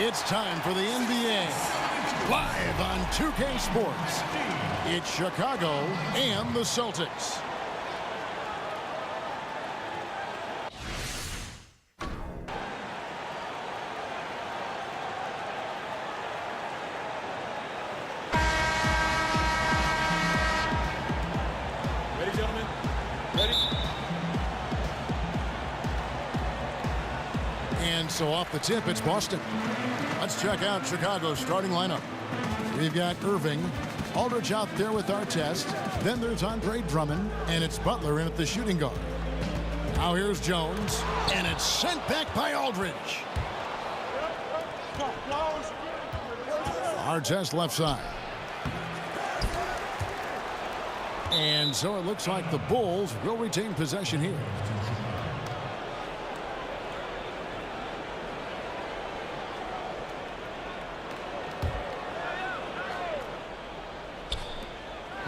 It's time for the NBA. Live on 2K Sports. It's Chicago and the Celtics. Ready, gentlemen? Ready? And so off the tip, it's Boston. Let's check out Chicago's starting lineup. We've got Irving, Aldridge out there with Artest. Then there's Andre Drummond, and it's Butler in at the shooting guard. Now here's Jones, and it's sent back by Aldridge. Artest left side. And so it looks like the Bulls will retain possession here.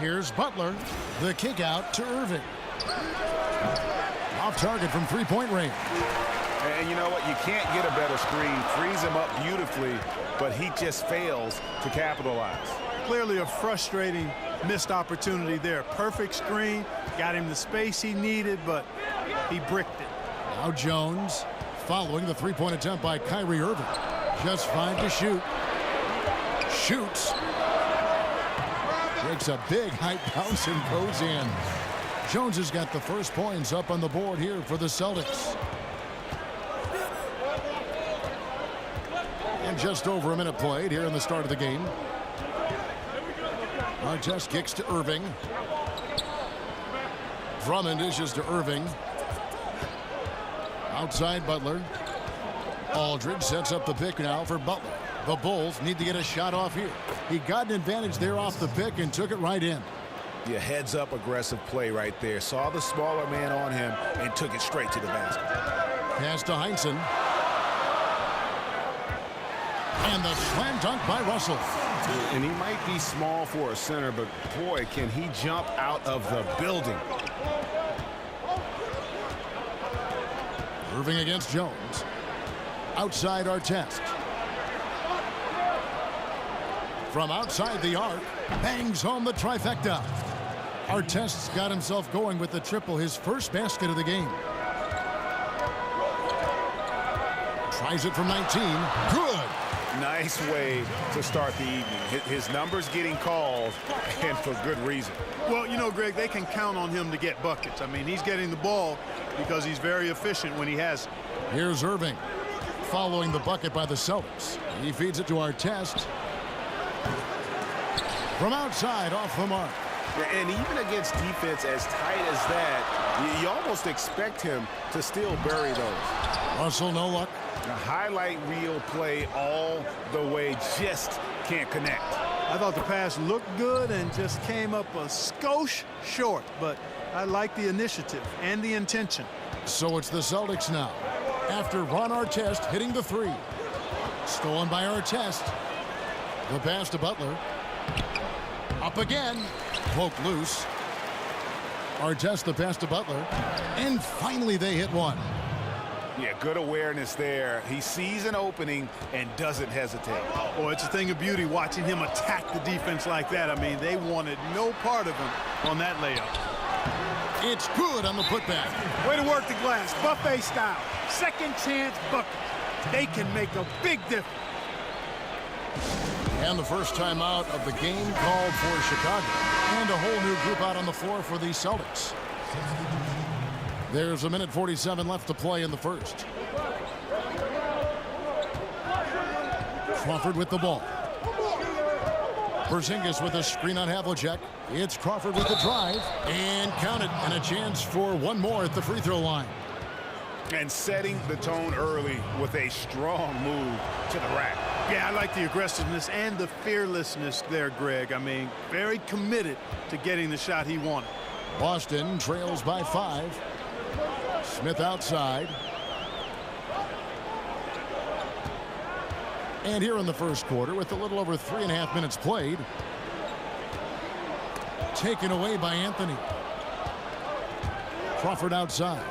Here's Butler. The kick out to Irving. Off target from three-point range. And you know what? You can't get a better screen. Frees him up beautifully, but he just fails to capitalize. Clearly a frustrating missed opportunity there. Perfect screen. Got him the space he needed, but he bricked it. Now Jones following the three-point attempt by Kyrie Irving. Just 5 to shoot. Shoots. Takes a big height bounce and goes in. Jones has got the first points up on the board here for the Celtics. And just over a minute played here in the start of the game. Artest kicks to Irving. Drummond dishes to Irving. Outside Butler. Aldridge sets up the pick now for Butler. The Bulls need to get a shot off here. He got an advantage there off the pick and took it right in. Yeah, heads up aggressive play right there. Saw the smaller man on him and took it straight to the basket. Pass to Heinsohn. And the slam dunk by Russell. And he might be small for a center, but boy, can he jump out of the building. Irving against Jones. Outside Artest. From outside the arc, bangs home the trifecta. Artest's got himself going with the triple, his first basket of the game. Tries it from 19. Good. Nice way to start the evening. His numbers getting called, and for good reason. Well, you know, Greg, they can count on him to get buckets. I mean, he's getting the ball because he's very efficient when he has it. Here's Irving following the bucket by the Celtics. He feeds it to Artest. From outside, off the mark. And even against defense as tight as that, you almost expect him to still bury those. Russell, no luck. A highlight reel play all the way, just can't connect. I thought the pass looked good and just came up a skosh short, but I like the initiative and the intention. So it's the Celtics now. After Ron Artest hitting the three. Stolen by Artest. The pass to Butler. Up again. Poke loose. Artest the pass to Butler. And finally they hit one. Yeah, good awareness there. He sees an opening and doesn't hesitate. Oh, it's a thing of beauty watching him attack the defense like that. I mean, they wanted no part of him on that layup. It's good on the putback. Way to work the glass, buffet style. Second chance bucket. They can make a big difference. And the first time out of the game called for Chicago. And a whole new group out on the floor for the Celtics. There's 1:47 left to play in the first. Crawford with the ball. Porzingis with a screen on Havlicek. It's Crawford with the drive. And count it. And a chance for one more at the free throw line. And setting the tone early with a strong move to the rack. Yeah, I like the aggressiveness and the fearlessness there, Greg. I mean, very committed to getting the shot he wanted. Boston trails by 5. Smith outside. And here in the first quarter, with a little over 3.5 minutes played, taken away by Anthony. Crawford outside.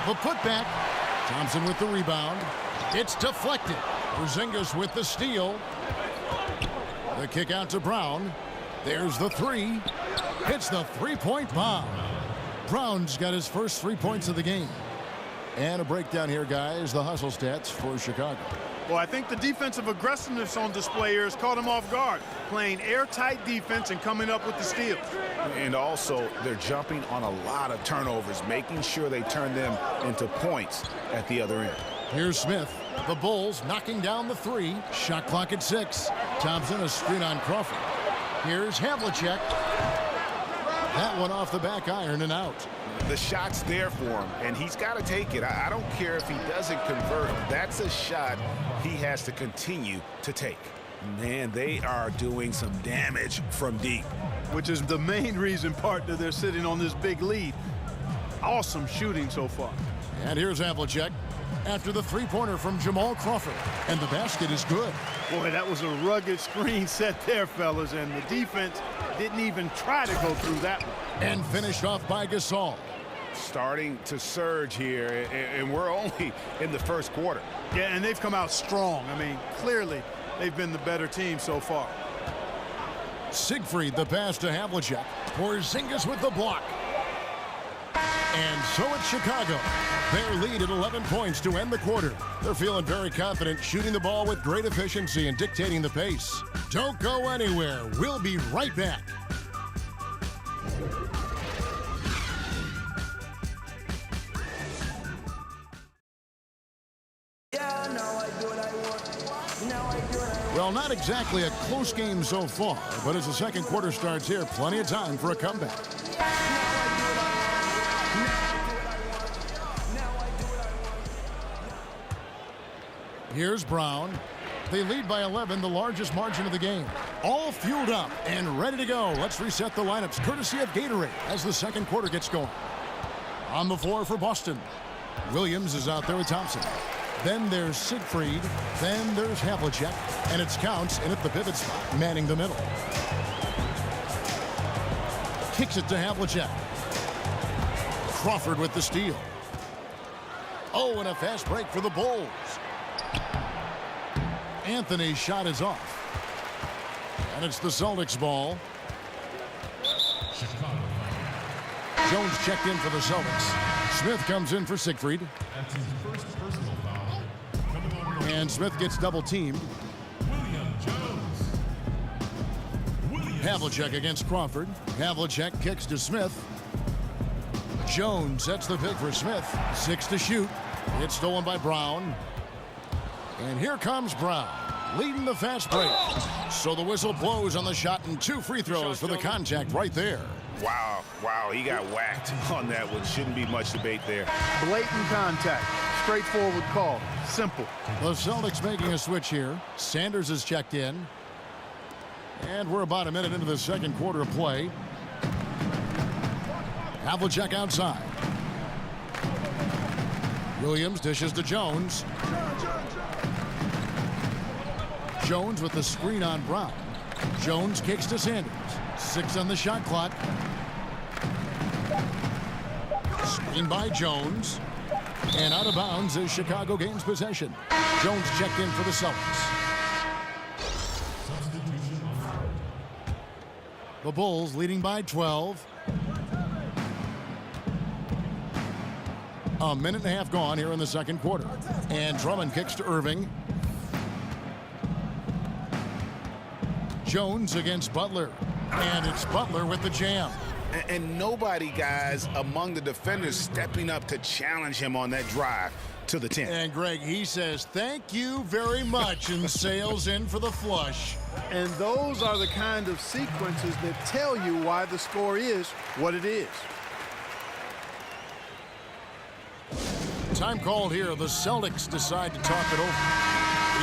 The putback. Thompson with the rebound. It's deflected. Porzingis with the steal. The kick out to Brown. There's the three. Hits the three-point bomb. Brown's got his first 3 points of the game. And a breakdown here, guys. The hustle stats for Chicago. Well, I think the defensive aggressiveness on display here has caught him off guard. Playing airtight defense and coming up with the steals. And also, they're jumping on a lot of turnovers, making sure they turn them into points at the other end. Here's Smith. The Bulls knocking down the three. Shot clock at 6. Thompson a screen on Crawford. Here's Havlicek. That one off the back iron and out. The shot's there for him, and he's got to take it. I don't care if he doesn't convert. That's a shot he has to continue to take. Man, they are doing some damage from deep. Which is the main reason, partner, they're sitting on this big lead. Awesome shooting so far. And here's Havlicek after the three-pointer from Jamal Crawford. And the basket is good. Boy, that was a rugged screen set there, fellas, and the defense didn't even try to go through that one. And finished off by Gasol. Starting to surge here, and we're only in the first quarter. Yeah, and they've come out strong. I mean, clearly they've been the better team so far. Siegfried the pass to Havlicek. Porzingis with the block. And so it's Chicago. Their lead at 11 points to end the quarter. They're feeling very confident, shooting the ball with great efficiency and dictating the pace. Don't go anywhere. We'll be right back. Well, not exactly a close game so far, but as the second quarter starts here, plenty of time for a comeback. Here's Brown. They lead by 11, the largest margin of the game. All fueled up and ready to go. Let's reset the lineups, courtesy of Gatorade, as the second quarter gets going. On the floor for Boston, Williams is out there with Thompson. Then there's Siegfried. Then there's Havlicek. And it's Counts in at the pivot spot, manning the middle. Kicks it to Havlicek. Crawford with the steal. Oh, and a fast break for the Bulls. Anthony's shot is off. And it's the Celtics ball. Jones checked in for the Celtics. Smith comes in for Siegfried. That's his first personal foul. And Smith gets double teamed. Havlicek against Crawford. Havlicek kicks to Smith. Jones sets the pick for Smith. 6 to shoot. It's stolen by Brown. And here comes Brown, leading the fast break. So the whistle blows on the shot and 2 free throws for the contact right there. Wow, he got whacked on that one. Shouldn't be much debate there. Blatant contact. Straightforward call. Simple. The Celtics making a switch here. Sanders is checked in. And we're about a minute into the second quarter of play. Havlicek outside. Williams dishes to Jones. Jones with the screen on Brown. Jones kicks to Sanders. 6 on the shot clock. Screen by Jones. And out of bounds is Chicago gains possession. Jones checked in for the Celtics. The Bulls leading by 12. A minute and a half gone here in the second quarter. And Drummond kicks to Irving. Jones against Butler. And it's Butler with the jam. And nobody, guys, among the defenders stepping up to challenge him on that drive to the 10. And Greg, he says, thank you very much, and sails in for the flush. And those are the kind of sequences that tell you why the score is what it is. Time called here. The Celtics decide to talk it over.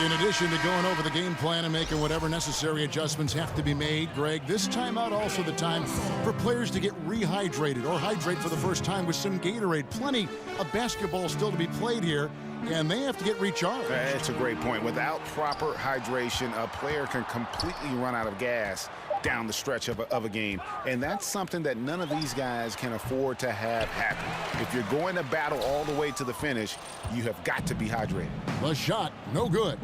In addition to going over the game plan and making whatever necessary adjustments have to be made, Greg, this timeout also the time for players to get rehydrated or hydrate for the first time with some Gatorade. Plenty of basketball still to be played here. and they have to get recharged. That's a great point. Without proper hydration, a player can completely run out of gas down the stretch of a game. And that's something that none of these guys can afford to have happen. If you're going to battle all the way to the finish, you have got to be hydrated. The shot, no good.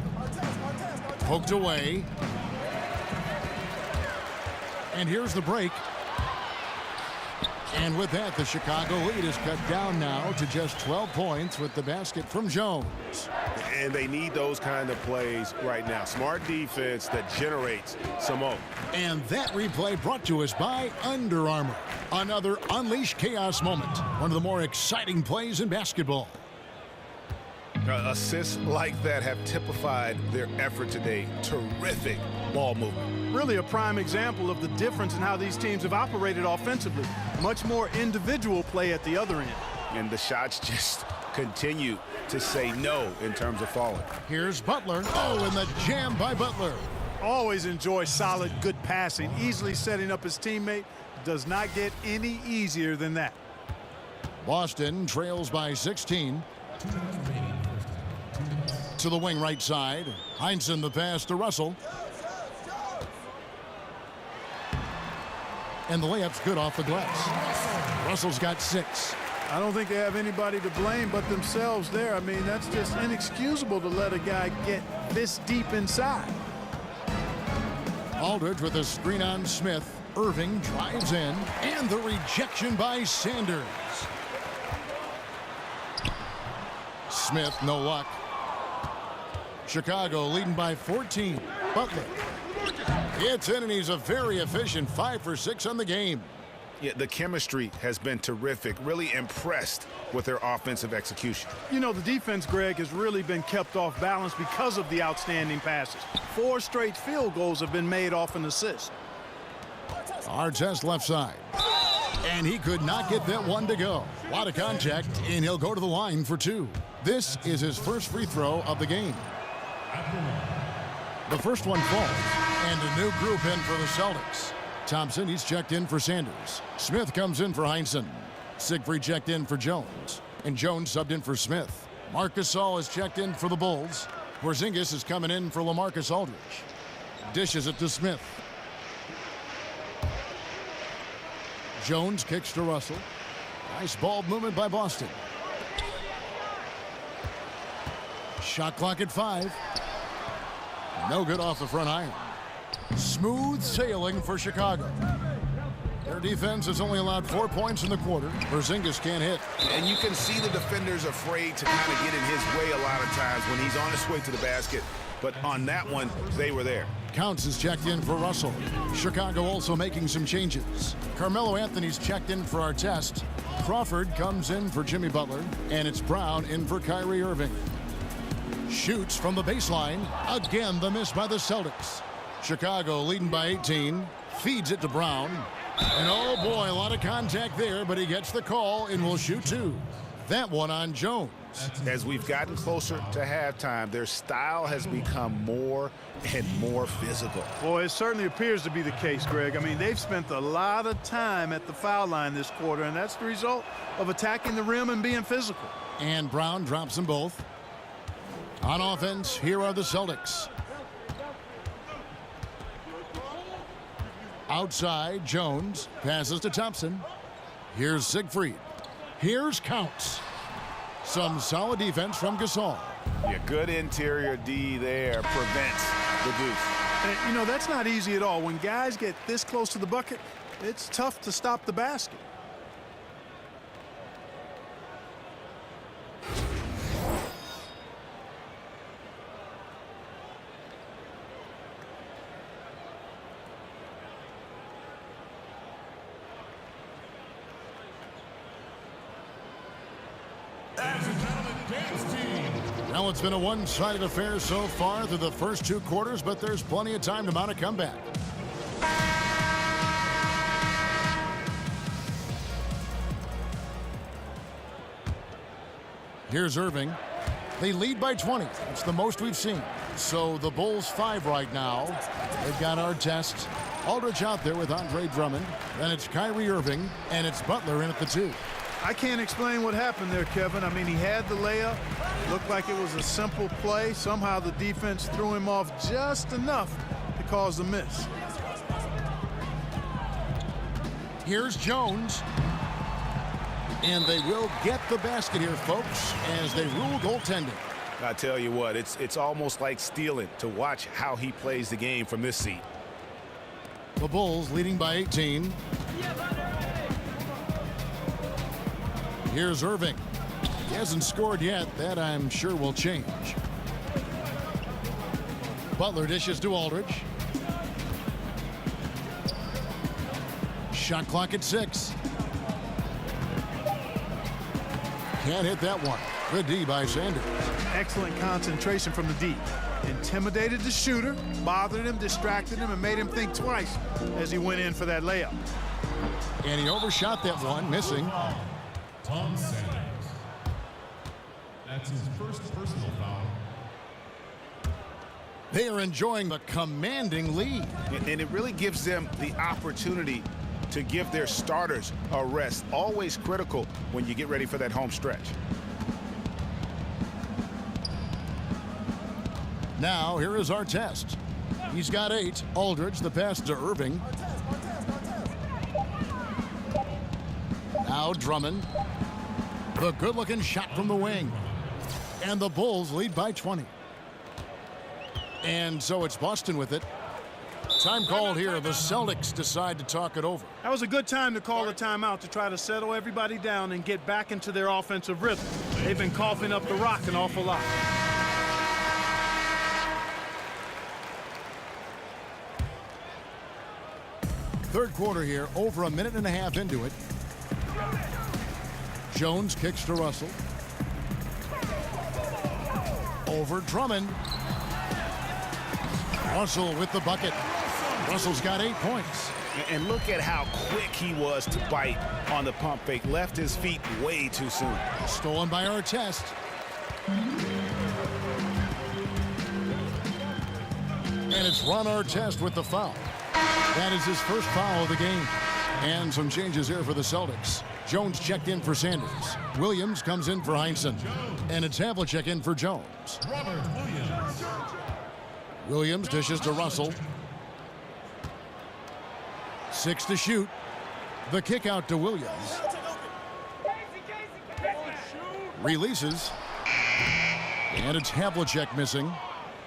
Poked away. And here's the break. And with that, the Chicago lead is cut down now to just 12 points with the basket from Jones. And they need those kind of plays right now. Smart defense that generates some more. And that replay brought to us by Under Armour. Another Unleash Chaos moment. One of the more exciting plays in basketball. Assists like that have typified their effort today. Terrific ball movement. Really a prime example of the difference in how these teams have operated offensively. Much more individual play at the other end. And the shots just continue to say no in terms of falling. Here's Butler. Oh, and the jam by Butler. Always enjoy solid, good passing. Easily setting up his teammate. Does not get any easier than that. Boston trails by 16. To the wing right side. Heinsohn the pass to Russell. And the layup's good off the glass. Russell's got 6. I don't think they have anybody to blame but themselves there. I mean, that's just inexcusable to let a guy get this deep inside. Aldridge with a screen on Smith. Irving drives in. And the rejection by Sanders. Smith, no luck. Chicago leading by 14. Butler. It's in, and he's a very efficient 5 for 6 on the game. Yeah, the chemistry has been terrific. Really impressed with their offensive execution. You know, the defense, Greg, has really been kept off balance because of the outstanding passes. 4 straight field goals have been made off an assist. Artest left side. And he could not get that one to go. A lot of contact, and he'll go to the line for 2. This is his first free throw of the game. The first one falls, and a new group in for the Celtics. Thompson, he's checked in for Sanders. Smith comes in for Heinsohn. Siegfried checked in for Jones. And Jones subbed in for Smith. Marc Gasol is checked in for the Bulls. Porzingis is coming in for LaMarcus Aldridge. Dishes it to Smith. Jones kicks to Russell. Nice ball movement by Boston. Shot clock at 5. No good off the front iron. Smooth sailing for Chicago. Their defense has only allowed 4 points in the quarter. Porzingis can't hit. And you can see the defenders afraid to kind of get in his way a lot of times when he's on his way to the basket. But on that one, they were there. Counts is checked in for Russell. Chicago also making some changes. Carmelo Anthony's checked in for Artest. Crawford comes in for Jimmy Butler. And it's Brown in for Kyrie Irving. Shoots from the baseline. Again, the miss by the Celtics. Chicago leading by 18. Feeds it to Brown. And oh boy, a lot of contact there, but he gets the call and will shoot 2. That one on Jones. As we've gotten closer to halftime, their style has become more and more physical. Boy, it certainly appears to be the case, Greg. I mean, they've spent a lot of time at the foul line this quarter, and that's the result of attacking the rim and being physical. And Brown drops them both. On offense, here are the Celtics. Outside, Jones passes to Thompson. Here's Siegfried. Here's Counts. Some solid defense from Gasol. Yeah, good interior D there prevents the deuce. And, you know, that's not easy at all. When guys get this close to the bucket, it's tough to stop the basket. Well, it's been a one-sided affair so far through the first 2 quarters, but there's plenty of time to mount a comeback. Here's Irving. They lead by 20. It's the most we've seen. So the Bulls 5 right now. They've got Artest. Aldridge out there with Andre Drummond. Then it's Kyrie Irving, and it's Butler in at the 2. I can't explain what happened there, Kevin. I mean, he had the layup. Looked like it was a simple play. Somehow the defense threw him off just enough to cause the miss. Here's Jones. And they will get the basket here, folks, as they rule goaltending. I tell you what, it's almost like stealing to watch how he plays the game from this seat. The Bulls leading by 18. Here's Irving. He hasn't scored yet. That, I'm sure, will change. Butler dishes to Aldridge. Shot clock at 6. Can't hit that one. Good D by Sanders. Excellent concentration from the D. Intimidated the shooter, bothered him, distracted him, and made him think twice as he went in for that layup. And he overshot that one, missing. Tom Sanders. That's his first personal foul. They are enjoying the commanding lead. And it really gives them the opportunity to give their starters a rest. Always critical when you get ready for that home stretch. Now, here is Artest. He's got 8. Aldridge, the pass to Irving. Now Drummond. The good-looking shot from the wing. And the Bulls lead by 20. And so it's Boston with it. Time called here. The Celtics decide to talk it over. That was a good time to call a timeout to try to settle everybody down and get back into their offensive rhythm. They've been coughing up the rock an awful lot. Third quarter here, over a minute and a half into it. Jones kicks to Russell. Over Drummond. Russell with the bucket. Russell's got 8 points. And look at how quick he was to bite on the pump fake. Left his feet way too soon. Stolen by Artest. And it's Ron Artest with the foul. That is his first foul of the game. And some changes here for the Celtics. Jones checked in for Sanders. Williams comes in for Heinsohn. And it's Havlicek in for Jones. Robert Williams. Williams dishes to Russell. 6 to shoot. The kick out to Williams. Releases. And it's Havlicek missing.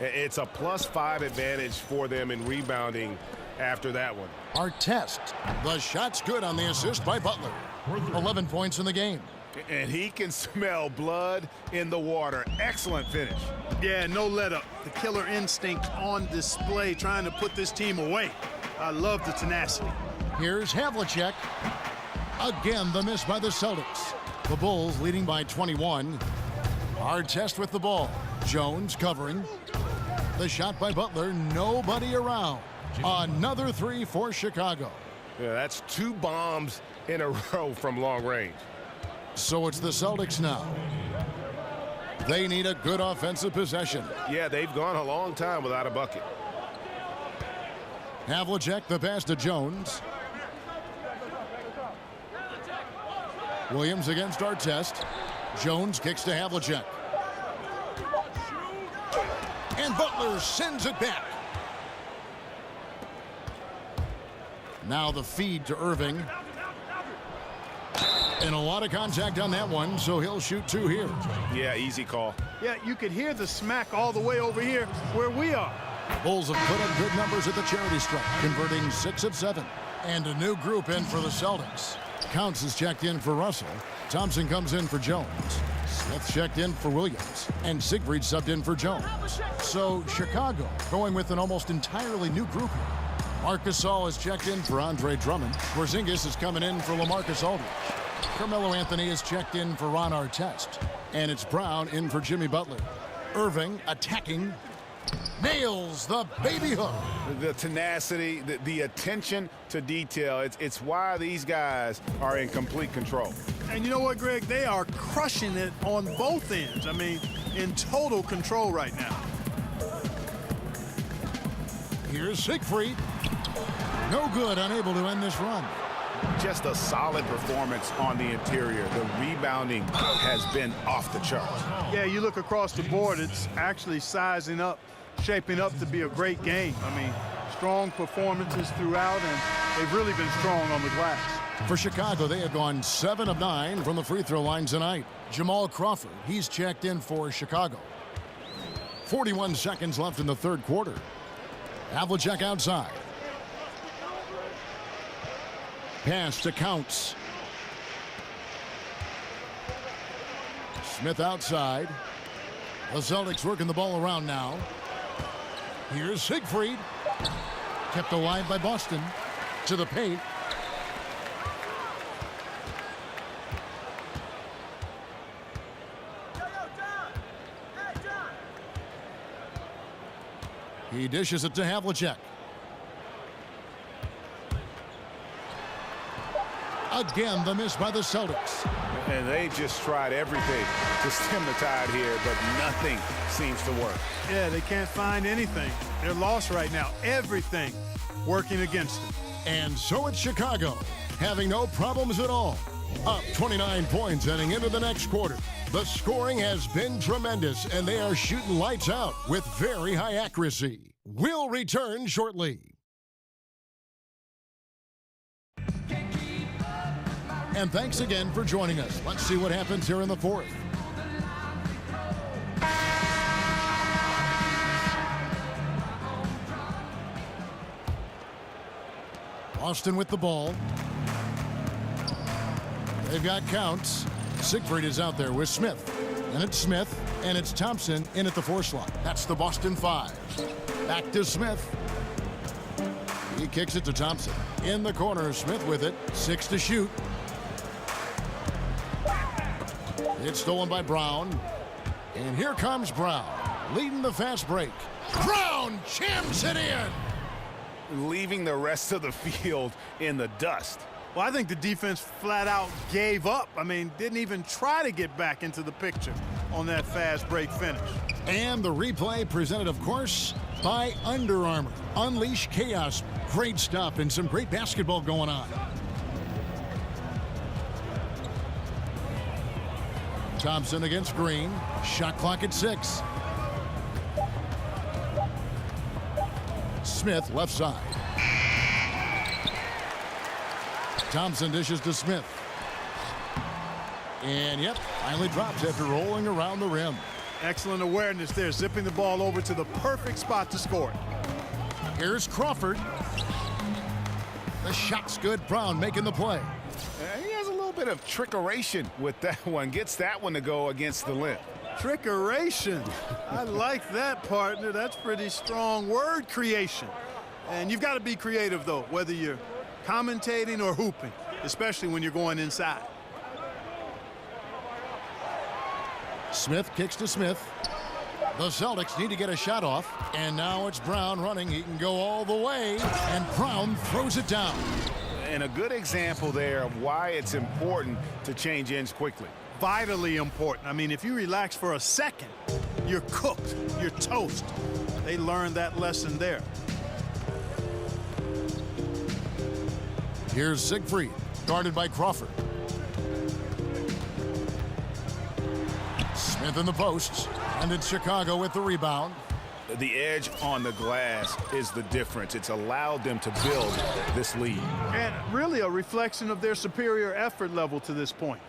It's a +5 advantage for them in rebounding after that one. Artest. The shot's good on the assist by Butler. 11 points in the game. And he can smell blood in the water. Excellent finish. Yeah, no let up. The killer instinct on display, trying to put this team away. I love the tenacity. Here's Havlicek. Again, the miss by the Celtics. The Bulls leading by 21. Artest with the ball. Jones covering. The shot by Butler. Nobody around. Another 3 for Chicago. Yeah, that's 2 bombs in a row from long range. So it's the Celtics now. They need a good offensive possession. Yeah, they've gone a long time without a bucket. Havlicek, the pass to Jones. Williams against Artest. Jones kicks to Havlicek. And Butler sends it back. Now the feed to Irving. And a lot of contact on that one, so he'll shoot 2 here. Yeah, easy call. Yeah, you could hear the smack all the way over here where we are. Bulls have put up good numbers at the charity stripe, converting 6 of 7. And a new group in for the Celtics. Counts is checked in for Russell. Thompson comes in for Jones. Smith checked in for Williams. And Siegfried subbed in for Jones. So Chicago going with an almost entirely new group here. Marc Gasol is checked in for Andre Drummond. Porzingis is coming in for LaMarcus Aldridge. Carmelo Anthony is checked in for Ron Artest. And it's Brown in for Jimmy Butler. Irving attacking. Nails the baby hook. The tenacity, the attention to detail. It's why these guys are in complete control. And you know what, Greg? They are crushing it on both ends. I mean, in total control right now. Here's Siegfried. No good, unable to end this run. just a solid performance on the interior. The rebounding has been off the charts. Yeah, you look across the board, it's actually sizing up, shaping up to be a great game. I mean, strong performances throughout, and they've really been strong on the glass. For Chicago, they have gone 7 of 9 from the free throw line tonight. Jamal Crawford, he's checked in for Chicago. 41 seconds left in the third quarter. Havlicek outside. Pass to Counts. Smith outside. The Celtics working the ball around now. Here's Siegfried. Kept alive by Boston. To the paint. He dishes it to Havlicek. Again, the miss by the Celtics. And they just tried everything to stem the tide here, but nothing seems to work. Yeah, they can't find anything. They're lost right now. Everything working against them. And so it's Chicago, having no problems at all. Up 29 points heading into the next quarter. The scoring has been tremendous, and they are shooting lights out with very high accuracy. We'll return shortly. And thanks again for joining us. Let's see what happens here in the fourth. Boston with the ball. They've got Counts. Siegfried is out there with Smith. And it's Smith, and it's Thompson in at the 4 slot. That's the Boston 5. Back to Smith. He kicks it to Thompson. In the corner, Smith with it. 6 to shoot. It's stolen by Brown. And here comes Brown, leading the fast break. Brown jams it in. Leaving the rest of the field in the dust. Well, I think the defense flat out gave up. I mean, didn't even try to get back into the picture on that fast break finish. And the replay presented, of course, by Under Armour. Unleash chaos. Great stuff and some great basketball going on. Thompson against Green. Shot clock at 6. Smith left side. Thompson dishes to Smith. And yep, finally drops after rolling around the rim. Excellent awareness there, zipping the ball over to the perfect spot to score it. Here's Crawford. The shot's good. Brown making the play. He has a little bit of trickeration with that one. Gets that one to go against the limb. Trickeration. I like that, partner. That's pretty strong word creation. And you've got to be creative, though, whether you're commentating or hooping, especially when you're going inside. Smith kicks to Smith. The Celtics need to get a shot off. And now it's Brown running. He can go all the way. And Brown throws it down. And a good example there of why it's important to change ends quickly. Vitally important. I mean, if you relax for a second, you're cooked. You're toast. They learned that lesson there. Here's Siegfried, guarded by Crawford. Smith in the posts, and it's Chicago with the rebound. The edge on the glass is the difference. It's allowed them to build this lead. And really a reflection of their superior effort level to this point.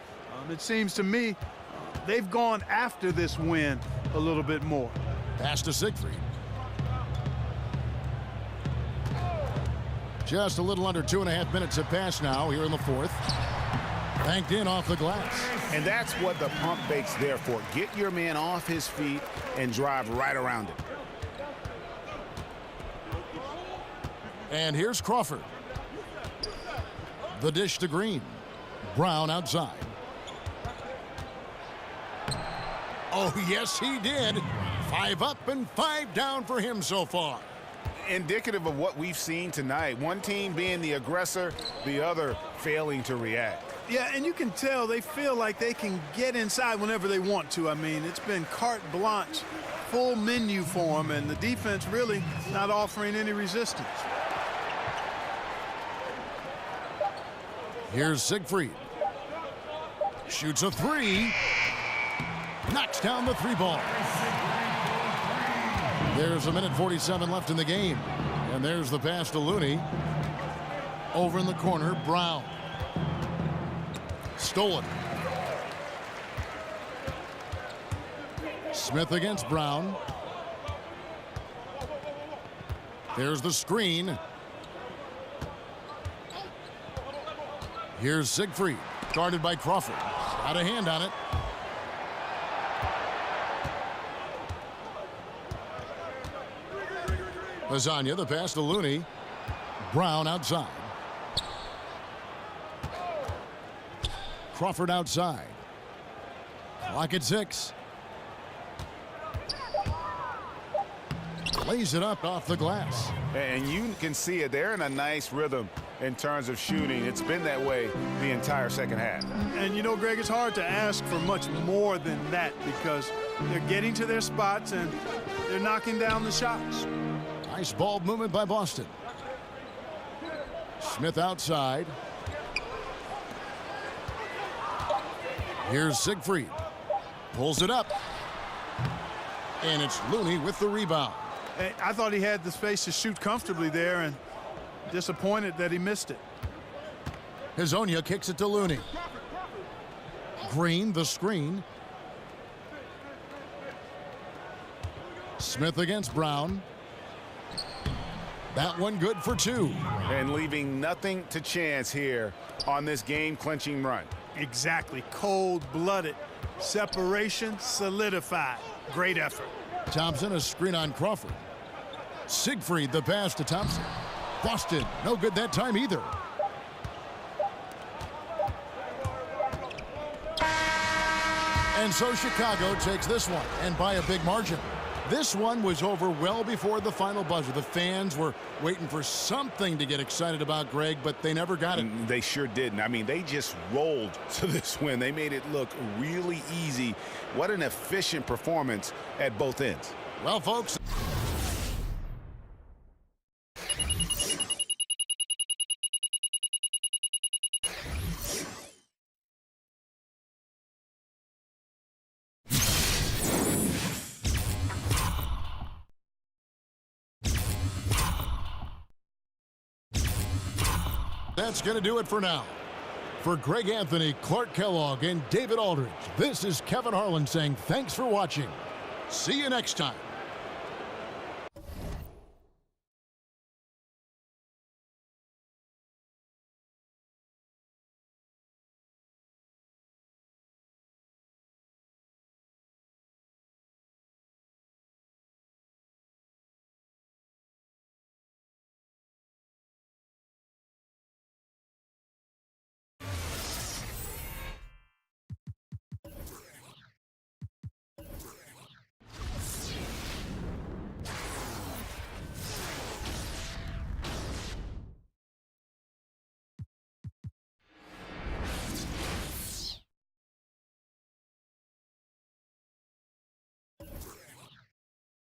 It seems to me they've gone after this win a little bit more. Pass to Siegfried. Just a little under 2.5 minutes have passed now here in the fourth. Banked in off the glass. And that's what the pump fake's there for. Get your man off his feet and drive right around it. And here's Crawford. The dish to Green. Brown outside. Oh, yes, he did. 5 up and 5 down for him so far. Indicative of what we've seen tonight. One team being the aggressor, the other failing to react. Yeah, and you can tell they feel like they can get inside whenever they want to. I mean, it's been carte blanche, full menu for them, and the defense really not offering any resistance. Here's Siegfried. Shoots a three. Knocks down the three ball. There's a minute 47 left in the game. And there's the pass to Looney. Over in the corner, Brown. Stolen. Smith against Brown. There's the screen. Here's Siegfried. Guarded by Crawford. Got a hand on it. Lasagna, the pass to Looney. Brown outside. Crawford outside. Clock at 6. Lays it up off the glass. And you can see it. They're in a nice rhythm in terms of shooting. It's been that way the entire second half. And you know, Greg, it's hard to ask for much more than that because they're getting to their spots and they're knocking down the shots. Nice ball movement by Boston. Smith outside. Here's Siegfried. Pulls it up. And it's Looney with the rebound. I thought he had the space to shoot comfortably there and disappointed that he missed it. Hezonja kicks it to Looney. Green, the screen. Smith against Brown. That one good for 2. And leaving nothing to chance here on this game-clinching run. Exactly. Cold-blooded. Separation solidified. Great effort. Thompson, a screen on Crawford. Siegfried, the pass to Thompson. Boston, no good that time either. And so Chicago takes this one, and by a big margin. This one was over well before the final buzzer. The fans were waiting for something to get excited about, Greg, but they never got it. They sure didn't. I mean, they just rolled to this win. They made it look really easy. What an efficient performance at both ends. Well, folks. That's going to do it for now. For Greg Anthony, Clark Kellogg, and David Aldridge, this is Kevin Harlan saying thanks for watching. See you next time.